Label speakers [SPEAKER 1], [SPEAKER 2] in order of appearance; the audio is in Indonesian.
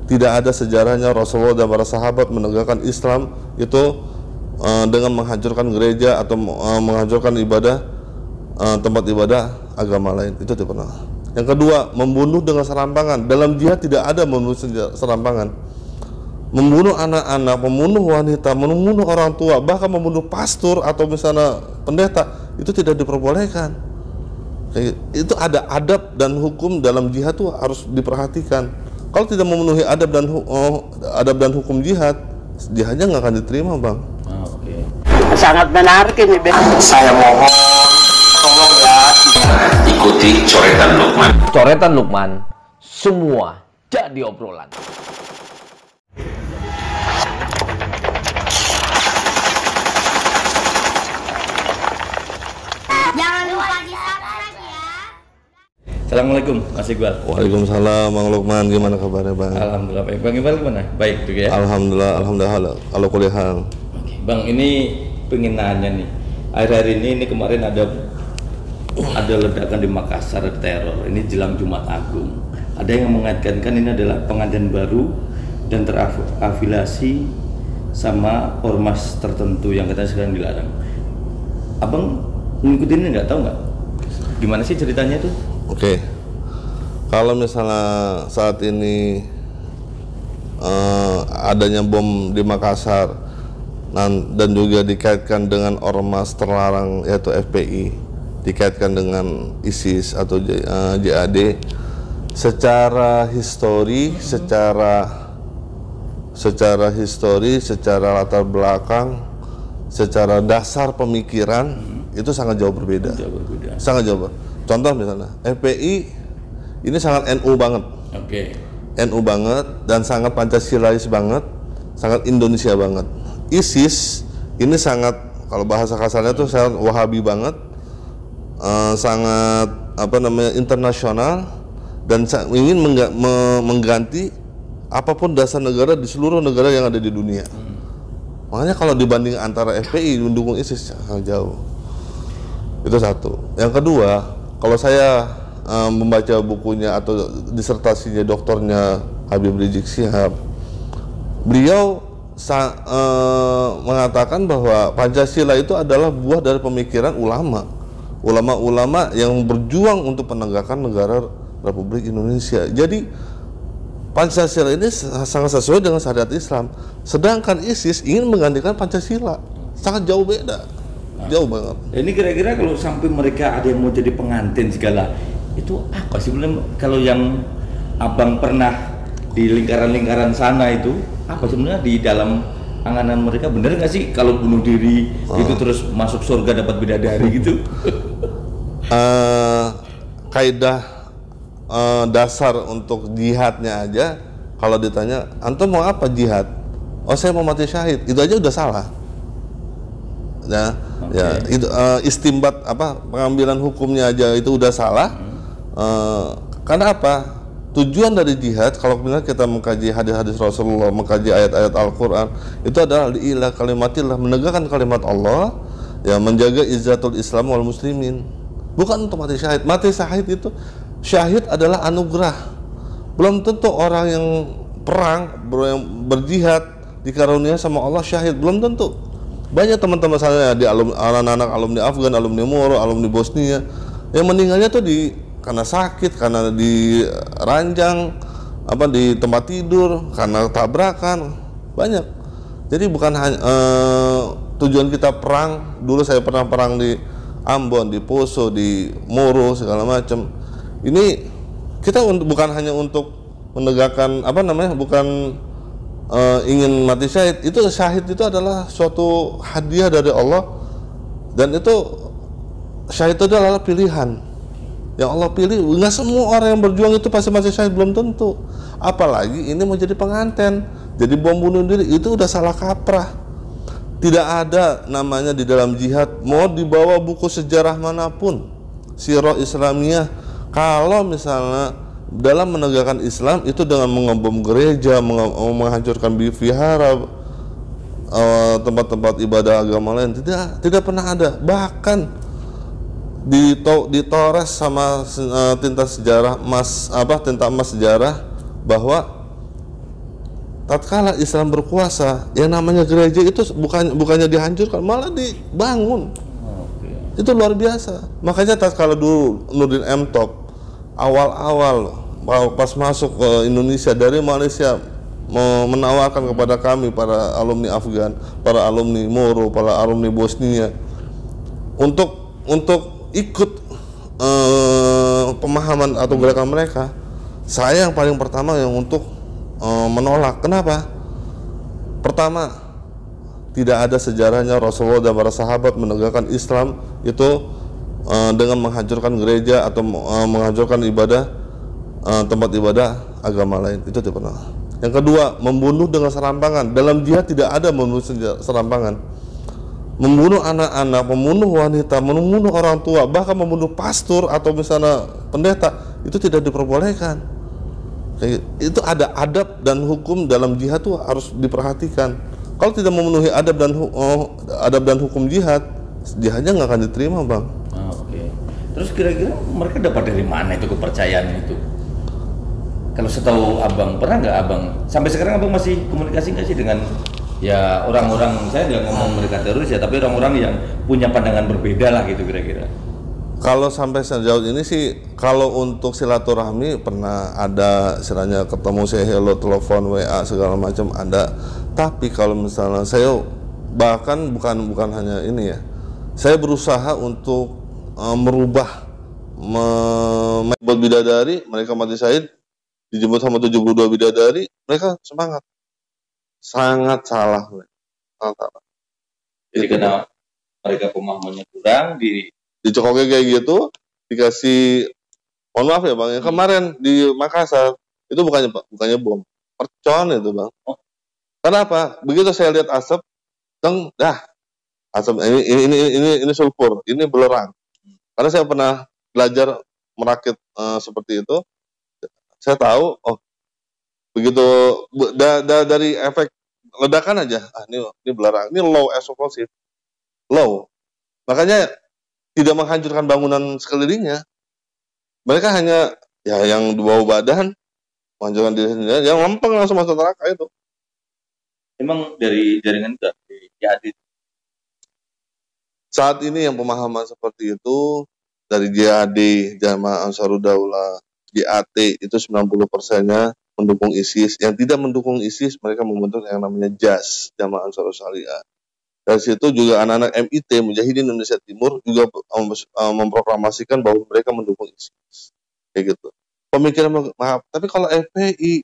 [SPEAKER 1] Tidak ada sejarahnya Rasulullah dan para sahabat menegakkan Islam itu dengan menghancurkan gereja atau menghancurkan tempat ibadah agama lain. Itu tidak pernah. Yang kedua, membunuh dengan serampangan. Dalam jihad tidak ada membunuh serampangan. Membunuh anak-anak, membunuh wanita, membunuh orang tua, bahkan membunuh pastor atau misalnya pendeta, itu tidak diperbolehkan. Itu ada adab dan hukum dalam jihad itu harus diperhatikan. Kalau tidak memenuhi adab dan hukum jihad, jihadnya nggak akan diterima, Bang.
[SPEAKER 2] Oke.
[SPEAKER 3] Sangat menarik ini,
[SPEAKER 4] Saya mohon tolong ya ikuti coretan Lukman.
[SPEAKER 2] Coretan Lukman, semua jadi obrolan.
[SPEAKER 5] Jangan lupa di-subscribe ya.
[SPEAKER 6] Assalamualaikum Mas Iqbal.
[SPEAKER 1] Waalaikumsalam, Bang Lukman. Gimana kabarnya, Bang?
[SPEAKER 6] Alhamdulillah baik. Bang Iqbal gimana? Baik juga ya?
[SPEAKER 1] Alhamdulillah ala kulli hal.
[SPEAKER 6] Oke. Bang, ini pengen nanya nih. Akhir-akhir ini kemarin ada ledakan di Makassar, teror. Ini jelang Jumat Agung. Ada yang mengaitkan ini adalah pengantin baru dan terafiliasi sama ormas tertentu yang katanya sekarang dilarang. Abang ngikutin ini nggak, tahu nggak? Gimana sih ceritanya tuh?
[SPEAKER 1] Oke. Kalau misalnya saat ini adanya bom di Makassar dan juga dikaitkan dengan ormas terlarang yaitu FPI, dikaitkan dengan ISIS atau JAD, secara histori, secara latar belakang, secara dasar pemikiran itu sangat jauh berbeda. Sangat jauh. Contoh misalnya FPI ini sangat NU banget.
[SPEAKER 6] Oke.
[SPEAKER 1] NU banget dan sangat Pancasilais banget, sangat Indonesia banget. ISIS ini sangat, kalau bahasa kasarnya tuh sangat Wahabi banget, sangat internasional dan ingin mengganti apapun dasar negara di seluruh negara yang ada di dunia. Makanya kalau dibanding antara FPI mendukung ISIS sangat jauh. Itu satu. Yang kedua, kalau saya membaca bukunya atau disertasinya doktornya Habib Rizik Syihab, beliau mengatakan bahwa Pancasila itu adalah buah dari pemikiran ulama-ulama yang berjuang untuk penegakan negara Republik Indonesia. Jadi Pancasila ini sangat sesuai dengan syariat Islam. Sedangkan ISIS ingin menggantikan Pancasila. Sangat jauh beda. Jauh banget.
[SPEAKER 6] Ini kira-kira kalau sampai mereka ada yang mau jadi pengantin segala, itu apa sih sebenarnya? Kalau yang abang pernah di lingkaran-lingkaran sana itu, apa sebenarnya di dalam anganan mereka? Bener nggak sih kalau bunuh diri itu terus masuk surga dapat bidadari gitu?
[SPEAKER 1] Kaidah dasar untuk jihadnya aja, kalau ditanya antum mau apa jihad? Oh, saya mau mati syahid. Itu aja udah salah. Ya, ya itu istimbat pengambilan hukumnya aja itu udah salah. Karena apa? Tujuan dari jihad, kalau misalnya kita mengkaji hadis-hadis Rasulullah, mengkaji ayat-ayat Al-Quran, itu adalah li'ilah kalimatillah, menegakkan kalimat Allah, ya, menjaga izzatul Islam wal muslimin. Bukan untuk mati syahid. Mati syahid itu, syahid adalah anugerah. Belum tentu orang yang perang, yang berjihad dikarunia sama Allah syahid, belum tentu. Banyak teman-teman saya di anak-anak alumni Afgan, alumni Moro, alumni Bosnia yang meninggalnya tuh karena sakit, karena di ranjang, di tempat tidur, karena tabrakan, banyak. Jadi bukan hanya tujuan kita perang. Dulu saya pernah perang di Ambon, di Poso, di Moro, segala macam. Ini kita bukan hanya untuk menegakkan bukan ingin mati syahid. Itu syahid itu adalah suatu hadiah dari Allah, dan itu syahid itu adalah pilihan yang Allah pilih. Nggak semua orang yang berjuang itu pasti mati syahid, belum tentu. Apalagi ini mau jadi pengantin, jadi bom bunuh diri, itu udah salah kaprah. Tidak ada namanya di dalam jihad, mau dibawa buku sejarah manapun, sirah Islamiyah, kalau misalnya dalam menegakkan Islam itu dengan mengebom gereja, menghancurkan vihara, tempat-tempat ibadah agama lain, tidak pernah ada. Bahkan ditores sama tinta emas sejarah bahwa tatkala Islam berkuasa, yang namanya gereja itu bukannya dihancurkan, malah dibangun. Itu luar biasa. Makanya tatkala dulu Nurdin M. Top awal-awal pas masuk ke Indonesia dari Malaysia menawarkan kepada kami para alumni Afgan, para alumni Moro, para alumni Bosnia untuk ikut pemahaman atau gerakan mereka. Saya yang paling pertama yang untuk menolak. Kenapa? Pertama, tidak ada sejarahnya Rasulullah dan para sahabat menegakkan Islam itu dengan menghancurkan gereja atau menghancurkan tempat ibadah agama lain. Itu tidak pernah. Yang kedua, membunuh dengan serampangan. Dalam jihad tidak ada membunuh serampangan. Membunuh anak-anak, membunuh wanita, membunuh orang tua, bahkan membunuh pastor atau misalnya pendeta, itu tidak diperbolehkan. Itu ada adab dan hukum dalam jihad tuh harus diperhatikan. Kalau tidak memenuhi adab dan hukum jihadnya nggak akan diterima, Bang.
[SPEAKER 6] Oke. Terus kira-kira mereka dapat dari mana itu kepercayaan itu? Kalau setahu abang, pernah nggak abang sampai sekarang abang masih komunikasi nggak sih dengan ya orang-orang, saya nggak ngomong mereka teroris ya, tapi orang-orang yang punya pandangan berbeda lah gitu kira-kira?
[SPEAKER 1] Kalau sampai sejauh ini sih, kalau untuk silaturahmi pernah ada, istilahnya ketemu, saya hello, telepon, WA segala macam ada. Tapi kalau misalnya saya bahkan bukan hanya ini ya, saya berusaha untuk merubah buat bidadari, mereka mati syahid dijemput sama 72 bidadari, mereka semangat. Sangat salah. Sangat salah.
[SPEAKER 6] Jadi karena mereka pemahamannya kurang,
[SPEAKER 1] dicokoknya kayak gitu, dikasih, mohon maaf ya Bang, yang kemarin di Makassar itu bukannya bom, mercon itu Bang. Kenapa? Begitu saya lihat asap, asap ini sulfur, ini belerang. Karena saya pernah belajar merakit seperti itu, saya tahu, oh begitu dari efek ledakan aja, ini belerang, ini low explosive, low. Makanya tidak menghancurkan bangunan sekelilingnya. Mereka hanya ya yang di bawah badan menghancurkan diri sendiri, yang lempeng langsung masuk neraka itu.
[SPEAKER 6] Emang dari jaringan itu jadi
[SPEAKER 1] saat ini yang pemahaman seperti itu dari JAD, Jamaah Ansarud Daulah, JAT itu 90%-nya mendukung ISIS. Yang tidak mendukung ISIS mereka membentuk yang namanya JAS, Jamaah Ansarud Syariah. Dari situ juga anak-anak MIT, Mujahidin Indonesia Timur juga memproklamasikan bahwa mereka mendukung ISIS. Kayak gitu. Pemikiran maaf, tapi kalau FPI